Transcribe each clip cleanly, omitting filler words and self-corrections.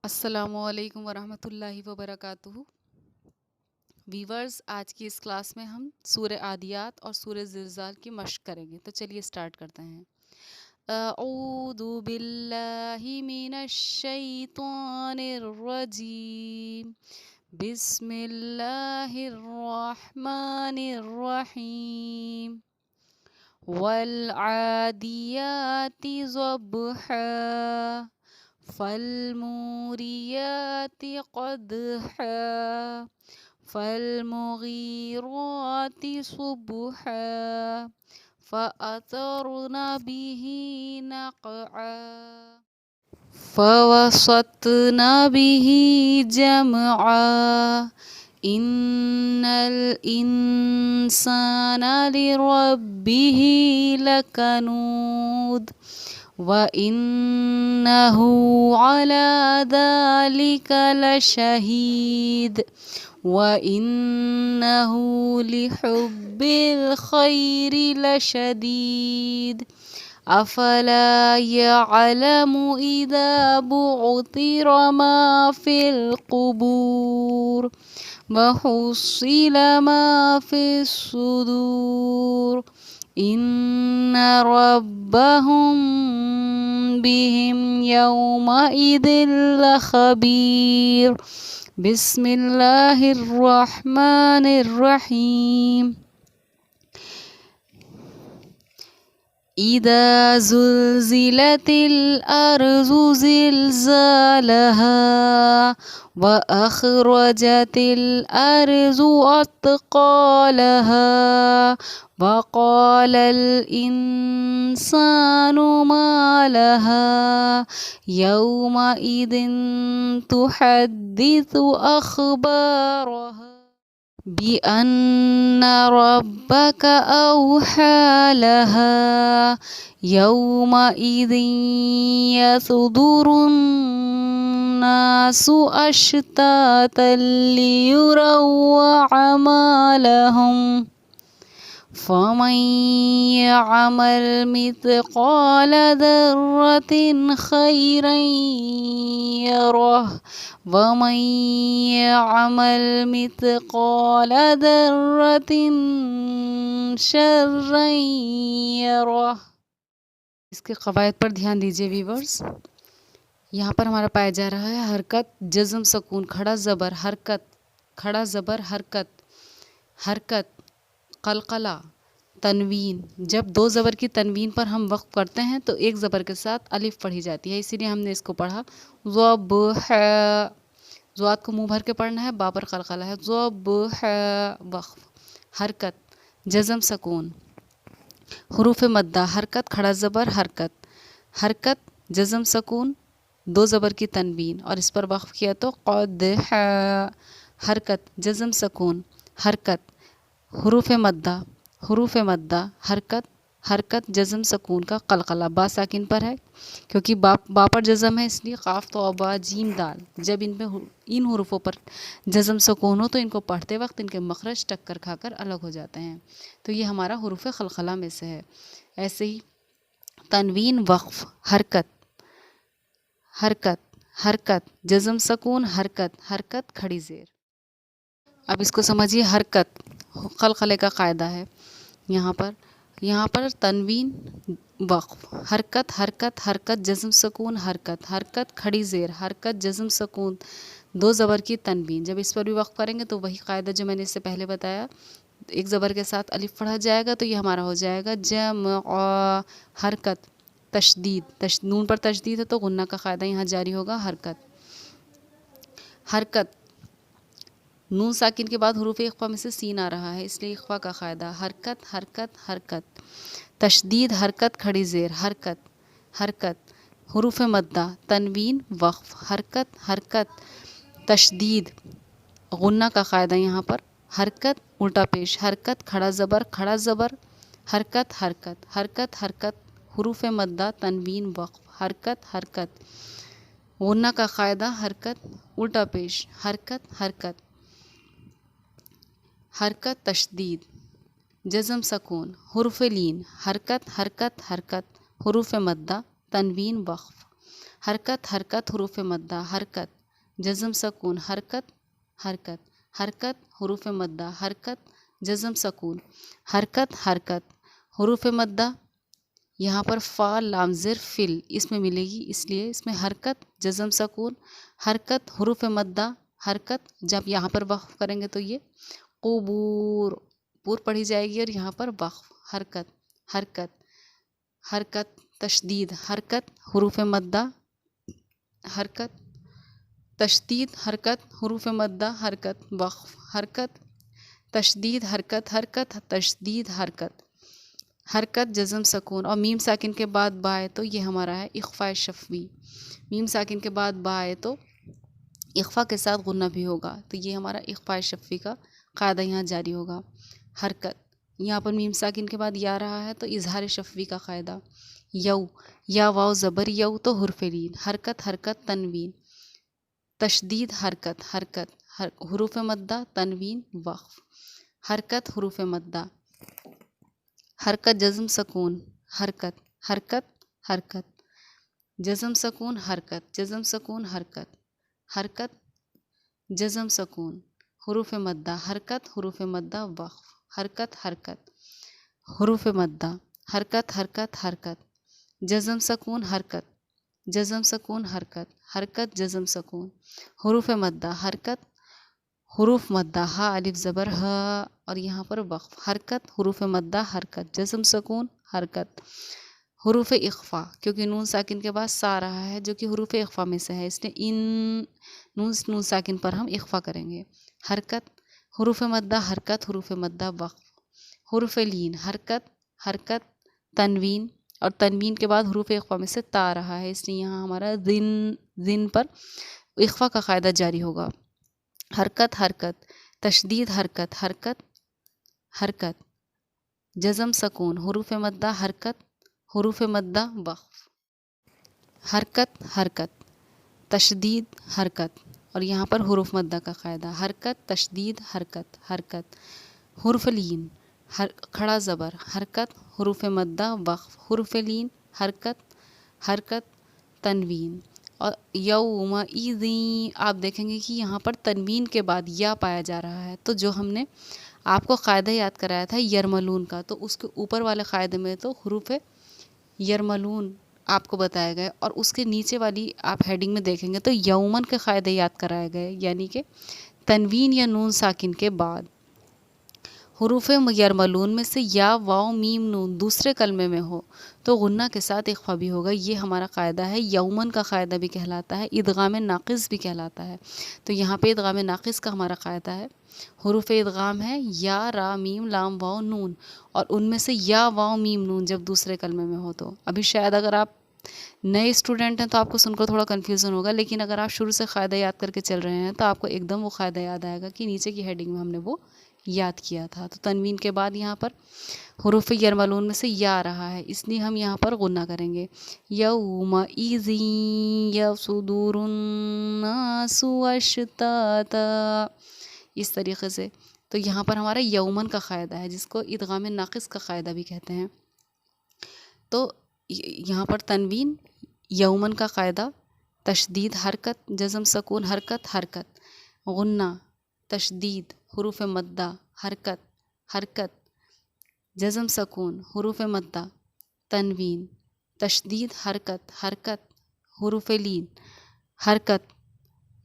السلام علیکم ورحمۃ اللہ وبرکاتہ۔ ویورز، آج کی اس کلاس میں ہم سورہ عادیات اور سورہ زلزال کی مشق کریں گے، تو چلیے سٹارٹ کرتے ہیں۔ اعوذ باللہ من الشیطان الرجیم، بسم اللہ الرحمن الرحیم۔ والعادیات ضبحا فالموریات قدحا فالمغیرات صبحا فأثرن به نقعا فوسطن به جمعا إن الإنسان لربه لكنود وَإِنَّهُ عَلَى ذَلِكَ لَشَهِيدٌ وَإِنَّهُ لِحُبِّ الْخَيْرِ لَشَدِيدٌ أَفَلَا يَعْلَمُ إِذَا بُعْثِرَ مَا فِي الْقُبُورِ وَحُصِّلَ مَا فِي الصُّدُورِ إِنَّ رَبَّهُم بِهِمْ يَوْمَئِذٍ لَخَبِيرٌ۔ بسم اللہ الرحمن الرحیم۔ اذا زلزلت الارض زلزالها واخرجت الارض اثقالها وقال الانسان ما لها يومئذ تحدث اخبارها بأن ربك أوحى لها يومئذ يصدر الناس أشتاتا ليروا أعمالهم فمن يعمل مثقال ذرة خيرا يره ومن يعمل مثقال ذرة شرا يره۔ اس کے قواعد پر دھیان دیجیے ویورز۔ یہاں پر ہمارا پایا جا رہا ہے حرکت، جزم، سکون، کھڑا زبر، حرکت، کھڑا زبر، حرکت، حرکت، قلقلہ، تنوین۔ جب دو زبر کی تنوین پر ہم وقف کرتے ہیں تو ایک زبر کے ساتھ الف پڑھی جاتی ہے، اسی لیے ہم نے اس کو پڑھا ضبح۔ ضاد کو منہ بھر کے پڑھنا ہے، با پر قلقلہ ہے، ضبح وقف۔ حرکت، جزم، سکون، حروف مدہ، حرکت، کھڑا زبر، حرکت، حرکت، جزم، سکون، دو زبر کی تنوین اور اس پر وقف کیا تو قدح۔ حرکت، جزم، سکون، حرکت، حروف مدہ، حروف مدہ، حرکت، حرکت، جزم، سکون کا قلقلہ با ساکن پر ہے کیونکہ با پر جزم ہے، اس لیے قاف تو با جیم دال جب ان حروفوں پر جزم سکون ہو تو ان کو پڑھتے وقت ان کے مخرج ٹکر کھا کر الگ ہو جاتے ہیں، تو یہ ہمارا حروف قلقلہ میں سے ہے۔ ایسے ہی تنوین، وقف، حرکت، حرکت، حرکت، جزم، سکون، حرکت، حرکت، کھڑی زیر۔ اب اس کو سمجھیے، حرکت قلقلے کا قاعدہ ہے۔ یہاں پر تنوین، وقف، حرکت، حرکت، حرکت، جزم، سکون، حرکت، حرکت، کھڑی زیر، حرکت، جزم، سکون، دو زبر کی تنوین۔ جب اس پر بھی وقف کریں گے تو وہی قاعدہ جو میں نے اس سے پہلے بتایا، ایک زبر کے ساتھ الف پڑھا جائے گا تو یہ ہمارا ہو جائے گا جمع۔ حرکت، تشدید، نون پر تشدید ہے تو غنہ کا قاعدہ یہاں جاری ہوگا، حرکت، حرکت، نون ساکن کے بعد حروف اخفا میں سے سین آ رہا ہے اس لیے اخفا کا قاعدہ، حرکت، حرکت، حرکت، تشدید، حرکت، کھڑی زیر، حرکت، حرکت، حروف مدہ، تنوین، وقف، حرکت، حرکت، تشدید، غنہ کا قاعدہ یہاں پر، حرکت، الٹا پیش، حرکت، کھڑا زبر، حرکت، حرکت، حرکت، حرکت، حروف مدہ، تنوین، وقف، حرکت، حرکت، غنہ کا قاعدہ، حرکت، الٹا پیش، حرکت، حرکت، حرکت، تشدید، جزم، سکون، حروف لین، حرکت، حرکت، حرکت، حروف مدہ، تنوین، وقف، حرکت، حرکت، حروف مدہ، حرکت، जज़म सकून, हरकत हरकत, हरकत हुरूफ मद्दा, हरकत जज़म सकून, हरकत हरकत हुरूफ मद्दा। यहाँ पर फ़ा लाम ज़िर फिल इसमें मिलेगी, इसलिए इसमें हरकत जज़म सकून, हरकत हुरूफ मद्दा, हरकत। जब यहाँ पर वक़्फ़ करेंगे तो ये क़ुबूर पूर पढ़ी जाएगी, और यहाँ पर वक़्फ़, हरकत हरकत हरकत तशदीद, हरकत हुरूफ मद्दा, हरकत तशदीद, हरकत हुरूफ मद्दा, हरकत वक़्फ़, हरकत तशदीद, हरकत हरकत तशदीद, हरकत हरकत जज़म सकून। और मीम साकिन के बाद बा है तो ये हमारा है इख़फ़ा शफ़वी। मीम साकिन के बाद बा है तो इख़फ़ा के साथ गुन्ना भी होगा, तो ये हमारा इख़फ़ा शफ़वी का क़ायदा यहाँ जारी होगा। हरकत, यहाँ पर मीम साकिन के बाद या रहा है तो इज़हार शफ़वी का क़ायदा। यऊ, या वाव ज़बर यऊ तो हुर्फ़े लीन, हरकत हरकत तनवीन, तशदीद हरकत हरकत हुरूफ़ मद्दा, तनवीन वक़्फ़, हरकत हुरूफ़ मद्दा, हरकत जज़म सकून, हरकत हरकत हरकत जज़म सकून, हरकत जज़म सकून, हरकत हरकत जज़म सकून हुरूफ़ मद्दा, हरकत हुरूफ़ मद्दा वक़्फ़, हरकत हरकत हुरूफ़ मद्दा, हरकत हरकत हरकत जज़म सकून, हरकत जज़म सकून, हरकत हरकत जज़म सकून हुरूफ़ मद्दा, हरकत हुरूफ़ मद्दा, हा अलिफ ज़बर हा, और यहाँ पर वक़्फ़, हरकत हुरूफ़ मद्दा, हरकत जज़म सकून, हरकत हुरूफ़ इख़फ़ा, क्योंकि नून साकिन के बाद सा रहा है जो कि हुरूफ़ इख़फ़ा में से है, इसलिए इन नून साकिन पर हम इख़फ़ा करेंगे। हरकत हुरूफ़ मद्दा, हरकत हुरूफ़ मद्दा वक़्फ़, हुरूफ़ लीन, हरकत हरकत तनवीन, और तनवीन के बाद हुरूफ़ इख़फ़ा में से ता रहा है, इसलिए यहाँ हमारा दिन पर इख़फ़ा का क़ायदा जारी होगा। हरकत हरकत तशदीद, हरकत हरकत हरकत जज़म सकून हुरूफ़ मद्दा, हरकत हुरूफ़ मद्दा वक़्फ़, हरकत हरकत तशदीद, हरकत, और यहाँ पर हुरूफ़ मद्दा का क़ायदा, हरकत तशदीद, हरकत हरकत हुर्फ़ लीन, खड़ा ज़बर, हरकत हुरूफ़ मद्दा वक़्फ़, हुर्फ़ लीन, हरकत हरकत तनवीन। और यौमइज़ी आप देखेंगे कि यहाँ पर तनवीन के बाद या पाया जा रहा है, तो जो हमने आपको क़ायदा याद कराया था यरमलून का, तो उसके ऊपर वाले क़ायदे में तो हुरूफ़ यरमलून आपको बताया गया, और उसके नीचे वाली आप हेडिंग में देखेंगे तो यौमन के क़ायदे याद कराए गए, यानी कि तनवीन या नून साकिन के बाद हुरूफ़ यरमलून में से या वाव मीम नून दूसरे कलमे में हो तो गुन्ना के साथ इख़फ़ा भी होगा। ये हमारा क़ायदा है, यौमन का क़ायदा भी कहलाता है, इदगाम नाक़िस भी कहलाता है। तो यहाँ पे इदगाम नाक़िस का हमारा क़ायदा है, हुरूफ़ इदगाम है या रा मीम लाम वाव नून, और उनमें से या वाव मीम नून जब दूसरे कलमे में हो तो। अभी शायद अगर आप नए स्टूडेंट हैं तो आपको सुनकर थोड़ा कन्फ्यूज़न होगा, लेकिन अगर आप शुरू से क़ायदा याद करके चल रहे हैं तो आपको एकदम वो क़ायदा याद आएगा कि नीचे की हेडिंग में हमने वो याद किया था। तो तनवीन के बाद यहाँ पर हुरूफ़ यरमलून में से या रहा है, इसलिए हम यहाँ पर गुन्ना करेंगे। यौमइज़ी यसुदुरुन्नासु अश्ताता, इस तरीक़े से। तो यहाँ पर हमारा यौमन का क़ायदा है, जिसको इदगाम नाक़िस का क़ायदा भी कहते हैं। तो यहाँ पर तनवीन यौमन का क़ायदा, तशदीद हरकत जज़म सकून, हरकत हरकत गुन्ना तशदीद हुरूफ़ मद्दा, हरकत हरकत जज़म सकून हुरूफ़ मद्दा, तनवीन तशदीद, हरकत हरकत हुरूफ़ लीन, हरकत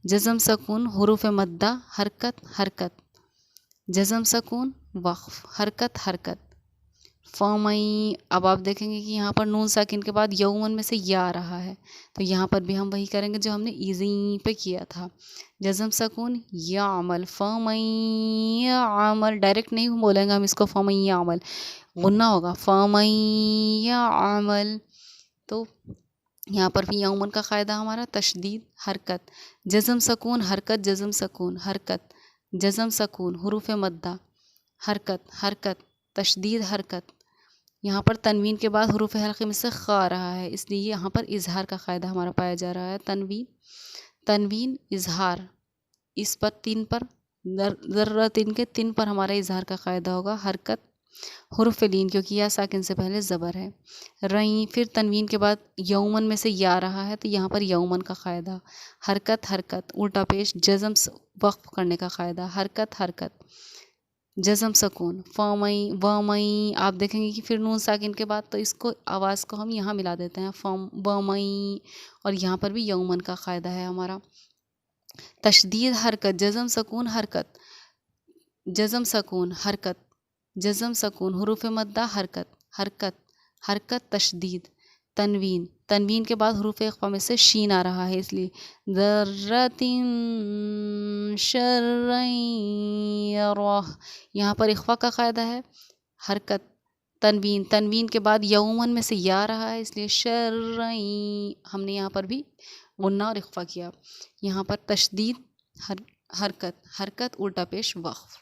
जज़म सकून हुरूफ़ मद्दा, हरकत हरकत जज़म सकून वक़्फ़, हरकत हरकत फ़मई। अब आप देखेंगे कि यहाँ पर नून साकिन के बाद यौमन में से या आ रहा है, तो यहाँ पर भी हम वही करेंगे जो हमने ईज़ी पे किया था, जज़म सकून या अमल, फ़मई अमल, डायरेक्ट नहीं बोलेंगे हम इसको फ़मई अमल, गुन्ना होगा फ़मई अमल। तो यहाँ पर भी यौमन का क़ायदा हमारा तशदीद, हरकत जज़म सकून, हरकत जज़म सकून, हरकत जज़म सकून हुरूफ़ मद्दा, हरकत हरकत तशदीद, हरकत। यहाँ पर तनवीन के बाद हुरूफ़ हल्क़ी में से ख़ा आ रहा है, इसलिए यहाँ पर इज़हार का क़ायदा हमारा पाया जा रहा है। तनवीन इज़हार, इस पर तीन पर ज़र्रा तीन के तीन पर हमारा इज़हार का क़ायदा होगा। हरकत حروف لین کیونکہ یا ساکن سے پہلے زبر ہے. رئی پھر تنوین کے بعد یومن میں سے یا رہا ہے تو یہاں پر یومن کا قاعدہ. حرکت حرکت الٹا پیش جزم وقف کرنے کا قاعدہ. حرکت حرکت جزم سکون. فامئی وامئی آپ دیکھیں گے کہ پھر نون ساکن کے بعد تو اس کو آواز کو ہم یہاں ملا دیتے ہیں فام وامئی، اور یہاں پر بھی یومن کا قاعدہ ہے ہمارا. تشدید حرکت جزم سکون حرکت جزم سکون حرکت جزم سکون. حروف مدہ حرکت حرکت حرکت تشدید. تنوین تنوین کے بعد حروف اخفا میں سے شین آ رہا ہے اس لیے ذرۃ شرًا یرہ، یہاں پر اخفا کا قاعدہ ہے. حرکت تنوین تنوین کے بعد یومن میں سے یا رہا ہے اس لیے شرًا ہم نے یہاں پر بھی غنہ اور اخفا کیا. یہاں پر تشدید حرکت حرکت الٹا پیش وقف.